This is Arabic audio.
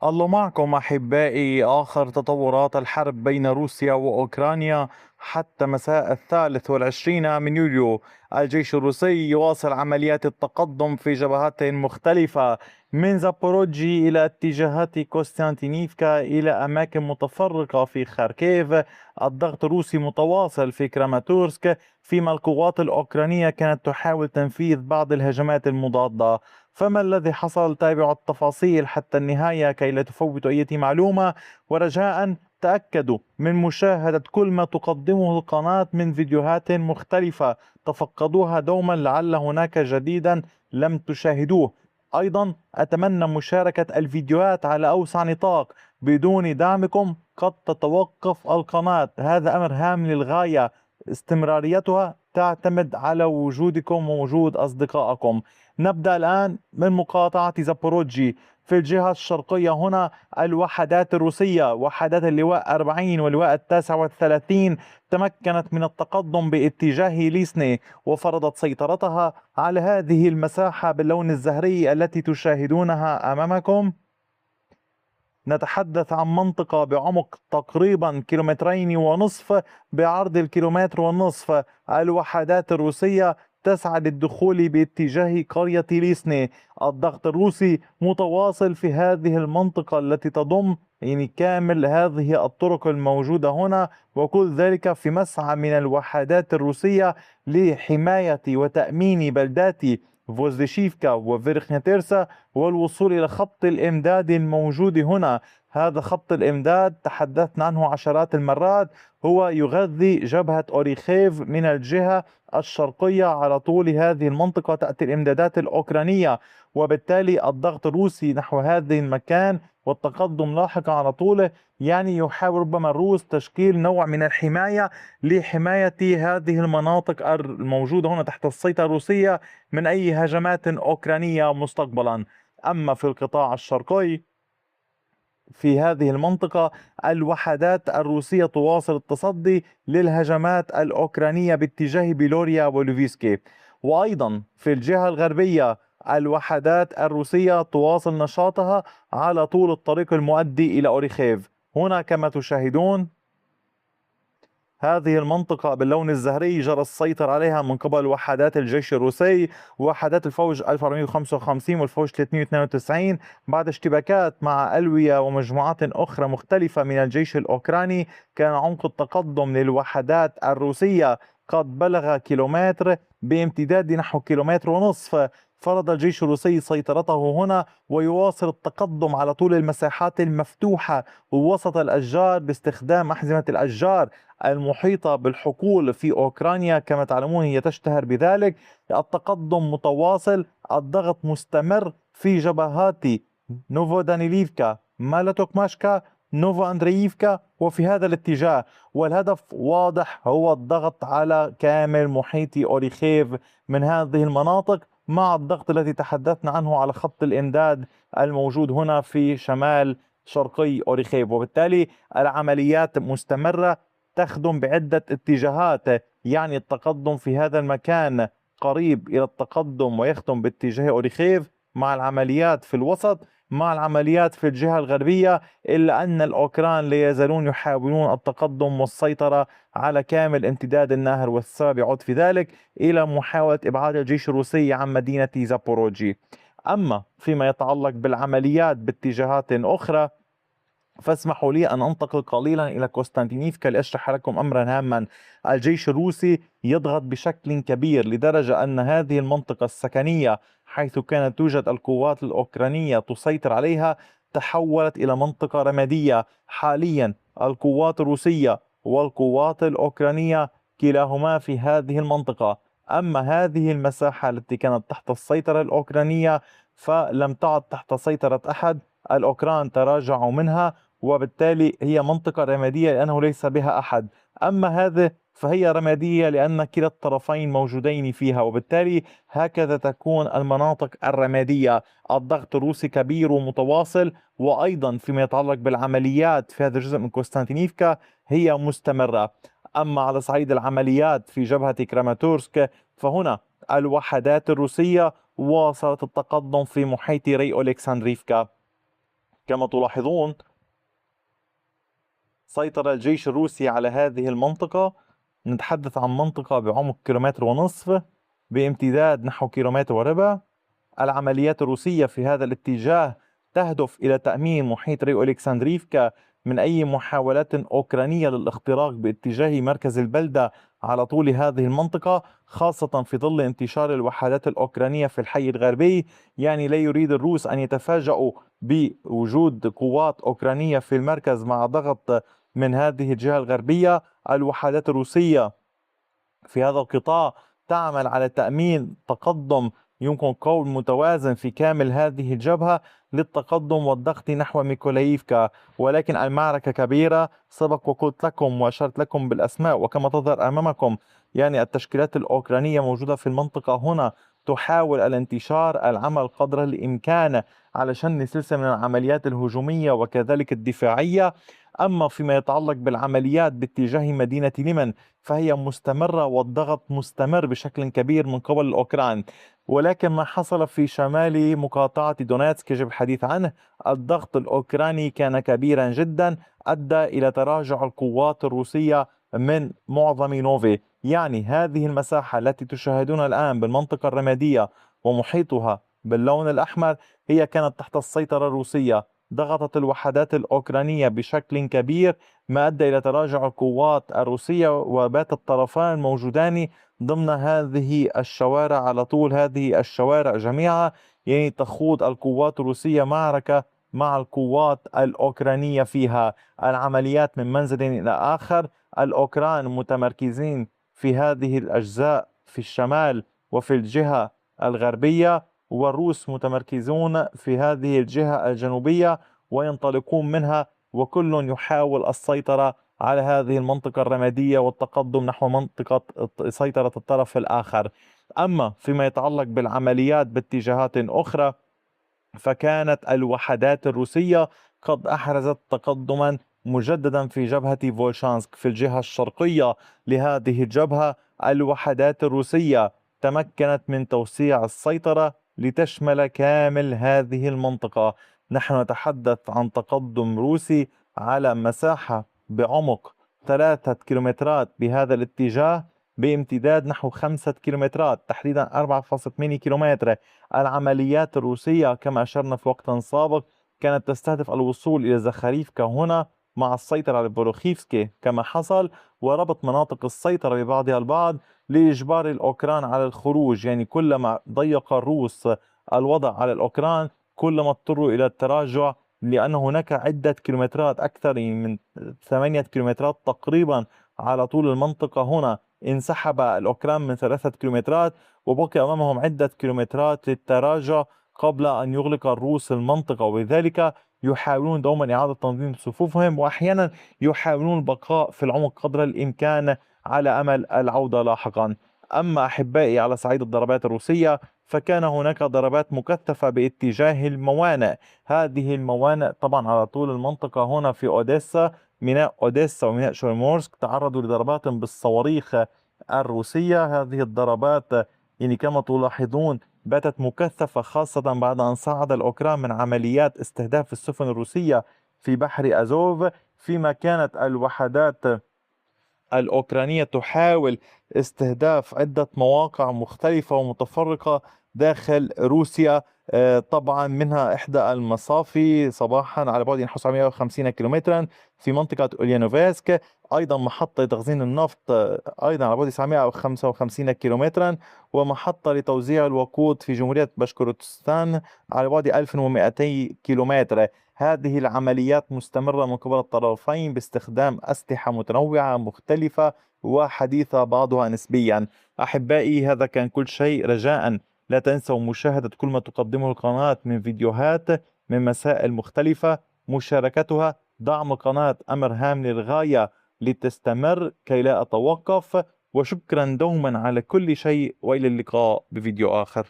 الله معكم أحبائي. آخر تطورات الحرب بين روسيا وأوكرانيا حتى مساء 23 من يوليو. الجيش الروسي يواصل عمليات التقدم في جبهات مختلفة، من زابوروجي إلى اتجاهات كوستانتينيفكا إلى أماكن متفرقة في خاركيف. الضغط الروسي متواصل في كراماتورسك، فيما القوات الأوكرانية كانت تحاول تنفيذ بعض الهجمات المضادة. فما الذي حصل؟ تابعوا التفاصيل حتى النهاية كي لا تفوتوا أي معلومة، ورجاء تأكدوا من مشاهدة كل ما تقدمه القناة من فيديوهات مختلفة. تفقدوها دوما لعل هناك جديدا لم تشاهدوه. أيضا أتمنى مشاركة الفيديوهات على أوسع نطاق. بدون دعمكم قد تتوقف القناة، هذا أمر هام للغاية. استمراريتها تعتمد على وجودكم ووجود أصدقائكم. نبدأ الآن من مقاطعة زابوروجي في الجهة الشرقية. هنا الوحدات الروسية، وحدات اللواء 40 واللواء 39، تمكنت من التقدم باتجاه ليسني وفرضت سيطرتها على هذه المساحة باللون الزهري التي تشاهدونها أمامكم. نتحدث عن منطقة بعمق تقريبا 2.5 كيلومتر، بعرض 1.5 كيلومتر. الوحدات الروسية تسعى للدخول باتجاه قرية ليسني. الضغط الروسي متواصل في هذه المنطقة التي تضم كامل هذه الطرق الموجودة هنا، وكل ذلك في مسعى من الوحدات الروسية لحماية وتأمين بلدات فوزديشيفكا وفيرخنتيرسا والوصول إلى خط الإمداد الموجود هنا. هذا خط الإمداد تحدثنا عنه عشرات المرات، هو يغذي جبهة أوريخيف من الجهة الشرقية. على طول هذه المنطقة تأتي الإمدادات الأوكرانية، وبالتالي الضغط الروسي نحو هذه المكان والتقدم لاحقا على طوله، يعني يحاول ربما الروس تشكيل نوع من الحماية لحماية هذه المناطق الموجودة هنا تحت السيطرة الروسية من أي هجمات أوكرانية مستقبلا. أما في القطاع الشرقي في هذه المنطقة، الوحدات الروسية تواصل التصدي للهجمات الأوكرانية باتجاه بيلوريا ولوفيسكي. وأيضا في الجهة الغربية الوحدات الروسية تواصل نشاطها على طول الطريق المؤدي إلى أوريخيف. هنا كما تشاهدون هذه المنطقة باللون الزهري جرى السيطرة عليها من قبل وحدات الجيش الروسي، وحدات الفوج 1455 والفوج 392، بعد اشتباكات مع ألوية ومجموعات أخرى مختلفة من الجيش الأوكراني. كان عمق التقدم للوحدات الروسية قد بلغ كيلومتر بامتداد نحو 1.5 كيلومتر. فرض الجيش الروسي سيطرته هنا ويواصل التقدم على طول المساحات المفتوحة وسط الأشجار باستخدام أحزمة الأشجار المحيطة بالحقول في أوكرانيا. كما تعلمون هي تشتهر بذلك. التقدم متواصل، الضغط مستمر في جبهات نوفو دانيليفكا، مالاتوكماشكا، نوفو أندرييفكا وفي هذا الاتجاه. والهدف واضح، هو الضغط على كامل محيط أوريخيف من هذه المناطق، مع الضغط الذي تحدثنا عنه على خط الإمداد الموجود هنا في شمال شرقي أوريخيف. وبالتالي العمليات مستمرة تخدم بعدة اتجاهات، يعني التقدم في هذا المكان قريب إلى التقدم ويخدم باتجاه أوريخيف، مع العمليات في الوسط، مع العمليات في الجهة الغربية. إلا أن الأوكران لا يزالون يحاولون التقدم والسيطرة على كامل امتداد النهر، والسبب يعود في ذلك إلى محاولة إبعاد الجيش الروسي عن مدينة زابوروجي. أما فيما يتعلق بالعمليات باتجاهات أخرى، فاسمحوا لي أن أنتقل قليلا إلى قسطنطينيفكا لأشرح لكم أمرا هاما. الجيش الروسي يضغط بشكل كبير لدرجة أن هذه المنطقة السكنية حيث كانت توجد القوات الأوكرانية تسيطر عليها تحولت إلى منطقة رمادية. حاليا القوات الروسية والقوات الأوكرانية كلاهما في هذه المنطقة. أما هذه المساحة التي كانت تحت السيطرة الأوكرانية فلم تعد تحت سيطرة أحد. الأوكران تراجعوا منها، وبالتالي هي منطقة رمادية لأنه ليس بها أحد. أما هذه فهي رمادية لأن كلا الطرفين موجودين فيها، وبالتالي هكذا تكون المناطق الرمادية. الضغط الروسي كبير ومتواصل، وأيضا فيما يتعلق بالعمليات في هذا الجزء من قسطنطينيفكا هي مستمرة. أما على صعيد العمليات في جبهة كراماتورسك فهنا الوحدات الروسية واصلت التقدم في محيط ري أولكساندريفكا. كما تلاحظون سيطر الجيش الروسي على هذه المنطقة. نتحدث عن منطقة بعمق 1.5 كيلومتر بامتداد نحو 1.25 كيلومتر. العمليات الروسية في هذا الاتجاه تهدف إلى تأمين محيط ريو إلكسندريفكا من أي محاولات أوكرانية للاختراق باتجاه مركز البلدة على طول هذه المنطقة، خاصة في ظل انتشار الوحدات الأوكرانية في الحي الغربي. يعني لا يريد الروس أن يتفاجؤوا بوجود قوات أوكرانية في المركز مع ضغط من هذه الجهة الغربية. الوحدات الروسية في هذا القطاع تعمل على تأمين تقدم يمكن قول متوازن في كامل هذه الجبهة للتقدم والضغط نحو ميكولاييفكا، ولكن المعركة كبيرة. سبق وقلت لكم وأشرت لكم بالأسماء وكما تظهر أمامكم، يعني التشكيلات الأوكرانية موجودة في المنطقة هنا تحاول الانتشار، العمل قدر الإمكان على شن سلسلة من العمليات الهجومية وكذلك الدفاعية. أما فيما يتعلق بالعمليات باتجاه مدينة ليمن فهي مستمرة والضغط مستمر بشكل كبير من قبل الأوكران، ولكن ما حصل في شمال مقاطعة دونيتسك يجب الحديث عنه. الضغط الأوكراني كان كبيرا جدا، أدى إلى تراجع القوات الروسية من معظم نوفي. يعني هذه المساحة التي تشاهدونها الآن بالمنطقة الرمادية ومحيطها باللون الأحمر هي كانت تحت السيطرة الروسية. ضغطت الوحدات الأوكرانية بشكل كبير ما أدى إلى تراجع القوات الروسية، وبات الطرفان موجودان ضمن هذه الشوارع على طول هذه الشوارع جميعها. يعني تخوض القوات الروسية معركة مع القوات الأوكرانية فيها العمليات من منزل إلى آخر. الأوكران متمركزين في هذه الأجزاء في الشمال وفي الجهة الغربية، والروس متمركزون في هذه الجهة الجنوبية وينطلقون منها، وكل يحاول السيطرة على هذه المنطقة الرمادية والتقدم نحو منطقة سيطرة الطرف الآخر. أما فيما يتعلق بالعمليات باتجاهات أخرى فكانت الوحدات الروسية قد أحرزت تقدما مجددا في جبهة فولشانسك في الجهة الشرقية لهذه الجبهة. الوحدات الروسية تمكنت من توسيع السيطرة لتشمل كامل هذه المنطقة. نحن نتحدث عن تقدم روسي على مساحة بعمق 3 كيلومترات بهذا الاتجاه بامتداد نحو 5 كيلومترات، تحديدا 4.8 كيلومتر. العمليات الروسية كما أشرنا في وقت سابق كانت تستهدف الوصول إلى زخاريفكا هنا مع السيطرة على بوروخيفسكي كما حصل، وربط مناطق السيطرة ببعضها البعض لإجبار الأوكران على الخروج. يعني كلما ضيق الروس الوضع على الأوكران كلما اضطروا إلى التراجع، لأن هناك عدة كيلومترات أكثر من 8 كيلومترات تقريبا على طول المنطقة هنا. انسحب الأوكران من 3 كيلومترات وبقي أمامهم عدة كيلومترات للتراجع قبل أن يغلق الروس المنطقة، وبذلك يحاولون دوما إعادة تنظيم صفوفهم، وأحيانا يحاولون البقاء في العمق قدر الإمكان على أمل العودة لاحقا. أما أحبائي على صعيد الضربات الروسية فكان هناك ضربات مكثفة باتجاه الموانئ. هذه الموانئ طبعا على طول المنطقة هنا في أوديسا، ميناء أوديسا وميناء شورمورسك تعرضوا لضربات بالصواريخ الروسية. هذه الضربات يعني كما تلاحظون باتت مكثفة، خاصة بعد أن صعد الأوكران من عمليات استهداف السفن الروسية في بحر أزوف، فيما كانت الوحدات الأوكرانية تحاول استهداف عدة مواقع مختلفة ومتفرقة داخل روسيا. طبعا منها إحدى المصافي صباحا على بعد نحو 750 كيلومترا في منطقة أوليانوفسك، أيضا محطة تخزين النفط أيضا على بعد 955 كيلومترا، ومحطة لتوزيع الوقود في جمهورية باشكورتستان على بعد 1200 كيلومتر. هذه العمليات مستمرة من قبل الطرفين باستخدام أسلحة متنوعة مختلفة وحديثة بعضها نسبيا. أحبائي هذا كان كل شيء، رجاء لا تنسوا مشاهدة كل ما تقدمه القناة من فيديوهات من مسائل مختلفة، مشاركتها، دعم القناة أمر هام للغاية لتستمر كي لا أتوقف. وشكرا دوما على كل شيء، وإلى اللقاء بفيديو آخر.